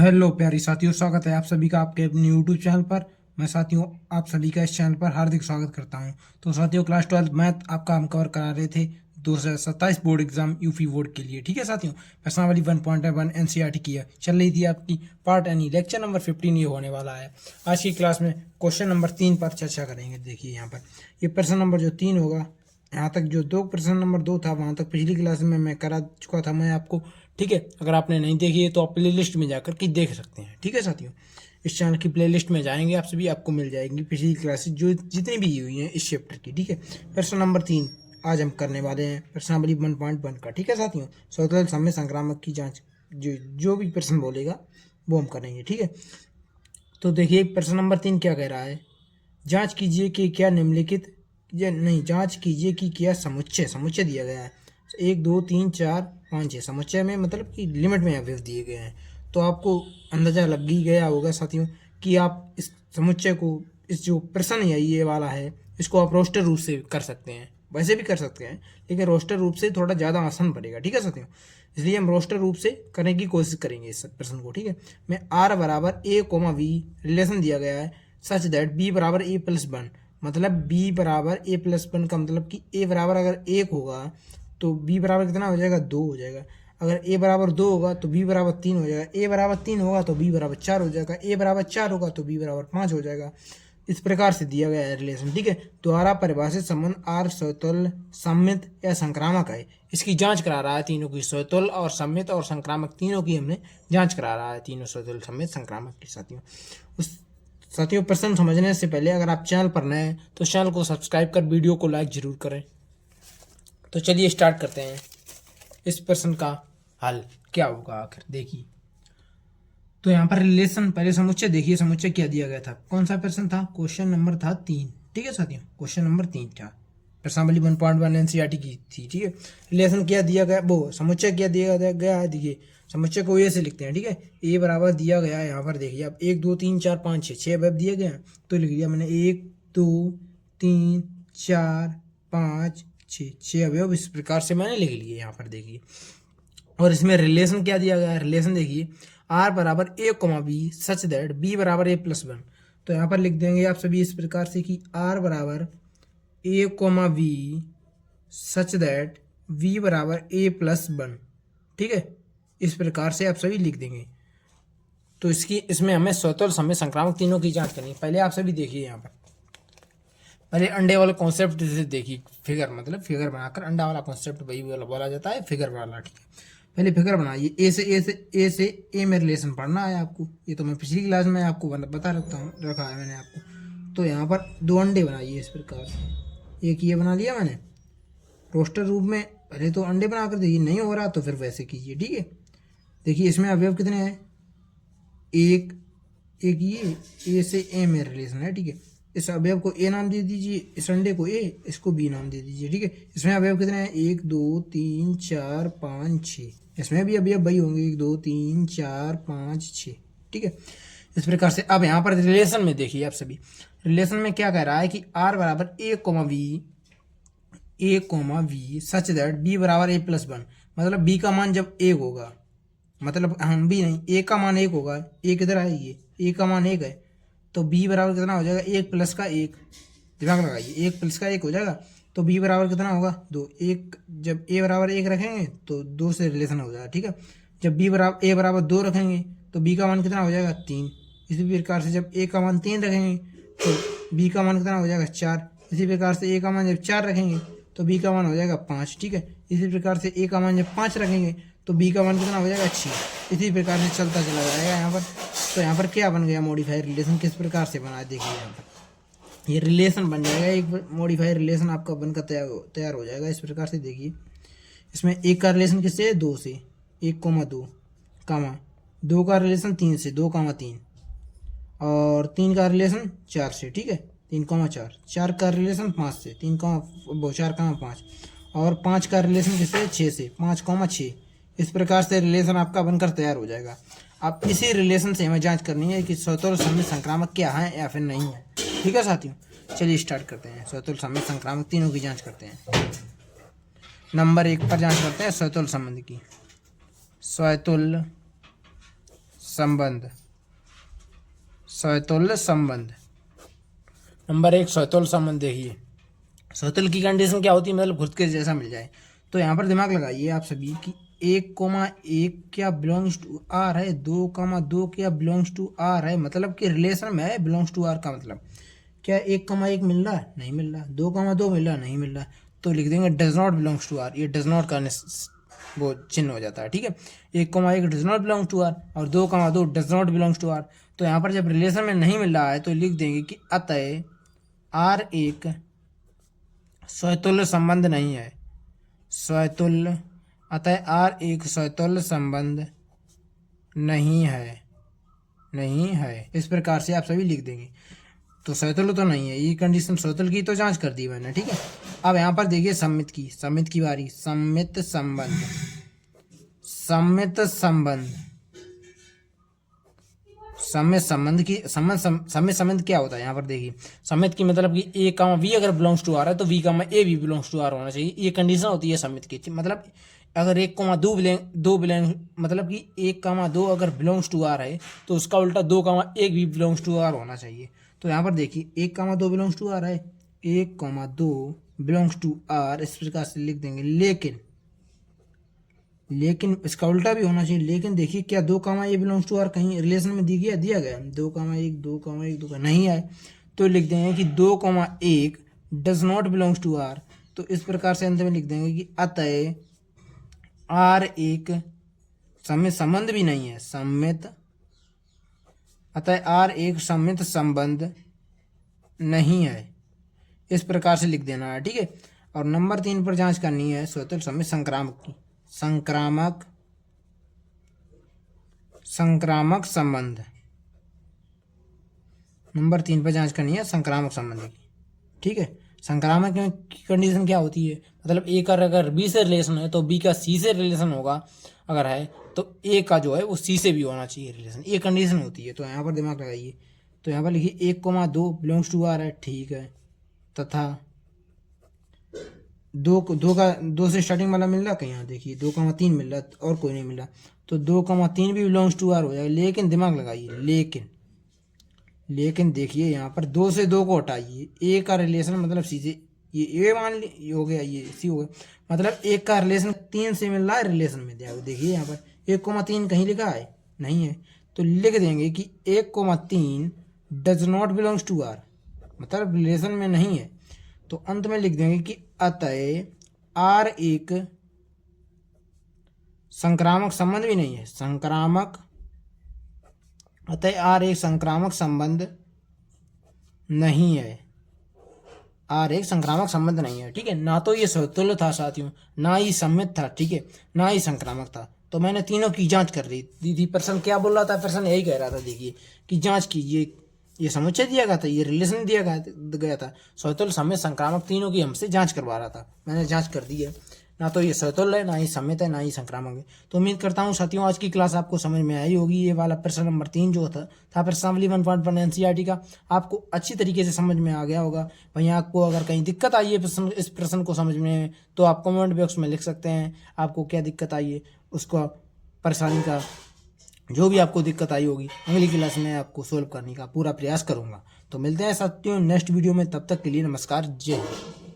Hello प्यारी साथियों, स्वागत है आप सभी का आपके अपने यूट्यूब चैनल पर। मैं साथियों आप सभी का इस चैनल पर हार्दिक स्वागत करता हूं। तो साथियों क्लास 12 मैथ आपका हम कवर करा रहे थे 2027 बोर्ड एग्जाम यूपी बोर्ड के लिए। ठीक है साथियों, प्रश्नावली 1.1 एनसीईआरटी की है, चल रही थी आपकी पार्ट एनी लेक्चर नंबर 15 ये होने वाला है। आज की क्लास में क्वेश्चन नंबर 3 पर चर्चा करेंगे। देखिए यहाँ पर ये प्रश्न नंबर जो 3 होगा, यहाँ तक जो दो प्रश्न नंबर 2 था वहाँ तक पिछली क्लास में मैं करा चुका था मैं आपको। ठीक है, अगर आपने नहीं देखी है तो आप प्ले लिस्ट में जाकर के देख सकते हैं। ठीक है साथियों, इस चैनल की प्ले लिस्ट में जाएंगे आप सभी, आपको मिल जाएंगी पिछली क्लासेस जो जितनी भी हुई हैं इस चैप्टर की। ठीक है, प्रश्न नंबर 3 आज हम करने वाले हैं प्रश्नावली 1.1 का। ठीक है साथियों, स्वतंत्र समय संक्रामक की जांच, जो भी प्रश्न बोलेगा वो हम करेंगे। ठीक है, तो देखिए प्रश्न नंबर 3 क्या कह रहा है। जांच कीजिए कि क्या निम्नलिखित या नहीं, जांच कीजिए कि क्या समुच्चय दिया गया है 1 2 3 4 5 6 समुच्चय में मतलब कि लिमिट में अवयव दिए गए हैं। तो आपको अंदाजा लग ही गया होगा साथियों कि आप इस समुच्चय को, इस जो प्रश्न है ये वाला है, इसको आप रोस्टर रूप से कर सकते हैं, वैसे भी कर सकते हैं लेकिन रोस्टर रूप से थोड़ा ज़्यादा आसान पड़ेगा। ठीक है साथियों, इसलिए हम रोस्टर रूप से करने की कोशिश करेंगे इस प्रश्न को। ठीक है, मैं आर बराबर ए कोमा वी रिलेशन दिया गया है सच दैट बी बराबर ए प्लस 1, मतलब बी बराबर ए प्लस 1 का मतलब कि ए बराबर अगर 1 होगा तो बी बराबर कितना हो जाएगा, 2 हो जाएगा। अगर ए बराबर 2 होगा तो बी बराबर 3 हो जाएगा। ए बराबर 3 होगा तो बी बराबर 4 हो जाएगा। ए बराबर 4 होगा तो बी बराबर 5 हो जाएगा। इस प्रकार से दिया गया है रिलेशन। ठीक है, द्वारा परिभाषित संबंध आर स्वतुल्य, सममित या संक्रामक है। इसकी जांच करा रहा है, तीनों की स्वतुल्य और सममित और संक्रामक तीनों की हमने जांच करा रहा है, तीनों स्वतुल्य सममित संक्रामक की साथियों। उस साथियों प्रश्न समझने से पहले अगर आप चैनल पर नए हैं तो चैनल को सब्सक्राइब कर वीडियो को लाइक जरूर करें। तो चलिए स्टार्ट करते हैं। इस प्रश्न का हल क्या होगा आखिर देखिए। तो यहाँ पर रिलेशन, पहले समुच्चय देखिए, समुच्चय क्या दिया गया था, कौन सा प्रश्न था, क्वेश्चन नंबर था 3। ठीक है साथियों, क्वेश्चन नंबर 3 था, प्रश्नावली 1.1 एनसीईआरटी की थी। ठीक है, रिलेशन क्या दिया गया, वो समुच्चय क्या दिया गया है। देखिए समुच्चय को ए से लिखते हैं। ठीक है, ए बराबर दिया गया है यहाँ पर, देखिए अब 1 2 3 4 5 6 6 अवयव दिए गए हैं तो लिख दिया मैंने 1 2 3 4 5 6 अवयव इस प्रकार से मैंने लिख लिए यहाँ पर देखिए। और इसमें रिलेशन क्या दिया गया है, रिलेशन देखिए आर बराबर a comma b such that b बराबर ए प्लस 1। तो यहाँ पर लिख देंगे आप सभी इस प्रकार से कि आर बराबर a comma b such that v बराबर ए प्लस 1। ठीक है, इस प्रकार से आप सभी लिख देंगे। तो इसमें हमें स्वतंत्र समय संक्रामक तीनों की जांच करनी है। पहले आप सभी देखिए यहाँ पर, पहले अंडे वाला कॉन्सेप्ट से देखिए, फिगर मतलब फिगर बनाकर अंडा वाला कॉन्सेप्ट वही वाला बोला जाता है, फिगर वाला। ठीक है, पहले फिगर बनाइए। ए में रिलेशन पढ़ना है आपको, ये तो मैं पिछली क्लास में आपको बता रखा है मैंने आपको। तो यहाँ पर 2 अंडे बनाइए इस प्रकार से, एक ये बना लिया मैंने रोस्टर रूप में। पहले तो अंडे बना कर देखिए, नहीं हो रहा तो फिर वैसे कीजिए। ठीक है, देखिए इसमें अवयव कितने हैं, एक ये ए से ए में रिलेशन है। ठीक है, इस अवयव को ए नाम दे दीजिए, इस अंडे को ए, इसको बी नाम दे दीजिए। ठीक है, इसमें अवयव कितने हैं, 1 2 3 4 5 6, इसमें भी अवयव वही होंगे 1 2 3 4 5 6। ठीक है, इस प्रकार से अब यहाँ पर रिलेशन में देखिए आप सभी, रिलेशन में क्या कह रहा है कि आर बराबर a comma v such that b बराबर ए प्लस 1, मतलब बी का मान जब 1 होगा, मतलब हम भी नहीं, ए का मान 1 होगा, एक इधर है, ये ए का मान 1 है तो बी बराबर कितना हो जाएगा, 1 प्लस का 1, दिमाग लगाइए, 1 प्लस का 1 हो जाएगा तो बी बराबर कितना होगा 2। एक जब ए बराबर 1 रखेंगे तो 2 से रिलेशन हो जाएगा। ठीक है, जब ए बराबर 2 रखेंगे तो बी का मान कितना हो जाएगा 3। इसी प्रकार से जब ए का मान 3 रखेंगे तो बी का मान कितना हो जाएगा 4। इसी प्रकार से ए का मान जब 4 रखेंगे तो बी का मान हो जाएगा 5। ठीक है, इसी प्रकार से ए का मान जब 5 रखेंगे तो बी का मान कितना हो जाएगा 6। इसी प्रकार से चलता चला जाएगा यहाँ पर। तो यहाँ पर क्या बन गया, मॉडिफायर रिलेशन किस प्रकार से बना, देखिए यहाँ पर ये रिलेशन बन जाएगा, एक मॉडिफायर रिलेशन आपका बनकर तैयार हो जाएगा इस प्रकार से। देखिए इसमें एक का रिलेशन किससे, 2 से, 1 कोमा 2 कामा 2 का रिलेशन 3 से, 2 कामा 3, और 3 का रिलेशन 4 से। ठीक है, 3 कोमा 4, 4 का रिलेशन 5 से, 4 कामा 5, और 5 का रिलेशन किससे, 6 से, 5 कोमा 6। इस प्रकार से रिलेशन आपका बनकर तैयार हो जाएगा। अब इसी रिलेशन से हमें जांच करनी है कि स्वतंत्र समय संक्रामक क्या है या फिर नहीं है। ठीक है साथियों, चलिए स्टार्ट करते हैं। स्वतंत्र समय संक्रामक तीनों की जांच करते हैं। नंबर 1 पर जांच करते हैं स्वतुल्य संबंध की। स्वतुल्य संबंध, समतुल्य संबंध। नंबर 1 समतुल्य संबंध। देखिए समतुल्य की कंडीशन क्या होती है, मतलब खुद के जैसा मिल जाए। तो यहाँ पर दिमाग लगाइए आप सभी कि 1,1 क्या बिलोंग्स टू आर है, 2,2 क्या बिलोंग्स टू आर है, मतलब कि रिलेशन में है बिलोंग्स टू आर का मतलब क्या 1,1 मिल रहा है, नहीं मिल रहा, 2,2 मिल रहा है, नहीं मिल रहा, तो लिख देंगे does not belongs to R. ये डज नॉट का वो चिन्ह हो जाता है, ठीक है। 1,1 does not belongs to R और 2,2 does not belongs to R. तो यहाँ पर जब रिलेशन में नहीं मिल रहा है तो लिख देंगे कि अतः आर एक स्वतुल्य संबंध नहीं है, स्वतुल्य, अतः आर एक स्वतुल्य संबंध नहीं है, नहीं है। इस प्रकार से आप सभी लिख देंगे। तो स्वतुल्य तो नहीं है, ये कंडीशन स्वतुल्य की तो जांच कर दी मैंने, ठीक है। अब यहाँ पर देखिए सम्मित की, सम्मित की बारी। सम्मित संबंध, सम्मित संबंध, सम्मित संबंध की सम्मित संबंध क्या होता है यहाँ पर देखिए। सम्मित की मतलब कि ए कामा वी अगर बिलोंग्स टू आर है तो वी कामा ए भी बिलोंग्स टू आर होना चाहिए। ये कंडीशन होती है सम्मित की। मतलब अगर 1,2 बिलोंग मतलब कि 1,2 अगर बिलोंग्स टू आर है तो उसका उल्टा 2,1 भी बिलोंग्स टू आर होना चाहिए। तो यहाँ पर देखिए 1,2 बिलोंग्स टू आर है, 1,2 बिलोंग्स टू आर, इस प्रकार से लिख देंगे। लेकिन इसका उल्टा भी होना चाहिए। लेकिन देखिए क्या 2,a बिलोंग्स टू आर कहीं रिलेशन में दिया गया 2,1 2,1 2 नहीं आए तो लिख देंगे कि 2,1 does not belongs to R. तो इस प्रकार से अंत में लिख देंगे कि अतः आर एक सम्मित संबंध भी नहीं है, सम्मित, अतः आर एक सम्मित संबंध नहीं है। इस प्रकार से लिख देना है, ठीक है। और नंबर 3 पर जांच करनी है स्वतंत्र सम्मित संक्रामक की। संक्रामक संबंध, नंबर 3 पर जांच करनी है संक्रामक संबंध की, ठीक है। संक्रामक की कंडीशन क्या होती है, मतलब ए का अगर बी से रिलेशन है तो बी का सी से रिलेशन होगा, अगर है तो ए का जो है वो सी से भी होना चाहिए रिलेशन, ये कंडीशन होती है। तो यहाँ पर दिमाग लगाइए। तो यहाँ पर लिखिए 1,2 बिलोंग्स टू आर है, ठीक है, तथा 2 से स्टार्टिंग वाला मिल रहा कहीं, यहाँ देखिए 2,3 मिल रहा और कोई नहीं मिल रहा, तो 2,3 भी बिलोंग्स टू आर हो जाएगा। लेकिन दिमाग लगाइए, लेकिन देखिए यहाँ पर 2 से 2 को हटाइए, ए का रिलेशन मतलब सी से, ये ए मान ली हो गया, ये सी हो गया, मतलब एक का रिलेशन 3 से मिल रहा है रिलेशन में। देखिए यहाँ पर 1,3 कहीं लिखा है, नहीं है, तो लिख देंगे कि 1,3 does not belongs to R, मतलब रिलेशन में नहीं है। तो अंत में लिख देंगे कि अतः आर एक संक्रामक संबंध भी नहीं है, संक्रामक, अतः आर एक संक्रामक संबंध नहीं है, आर एक संक्रामक संबंध नहीं है, ठीक है। ना तो ये स्वतुल्य था साथियों, ना ही सम्मित था, ठीक है, ना ही संक्रामक था। तो मैंने तीनों की जांच कर रही थी। प्रश्न क्या बोल रहा था, प्रश्न यही कह रहा था, देखिए कि जांच कीजिए, ये समुच्चय दिया गया था, ये रिलेशन दिया गया था, स्वतुल्य सम्मित संक्रामक तीनों की हमसे जांच करवा रहा था। मैंने जांच कर दी है, ना तो ये स्वतुल्य है, ना ही सम्मित है, ना ही संक्रामक है। तो उम्मीद करता हूँ साथियों आज की क्लास आपको समझ में आई होगी। ये वाला प्रश्न नंबर 3 जो था प्रश्नावली 1.1 एनसीईआरटी का, आपको अच्छी तरीके से समझ में आ गया होगा। वहीं आपको अगर कहीं दिक्कत आई है इस प्रश्न को समझने में तो आप कमेंट बॉक्स में लिख सकते हैं, आपको क्या दिक्कत आई है, उसको परेशानी का जो भी आपको दिक्कत आई होगी अगली क्लास में आपको सोल्व करने का पूरा प्रयास करूंगा। तो मिलते हैं साथियों नेक्स्ट वीडियो में, तब तक के लिए नमस्कार, जय हिंद।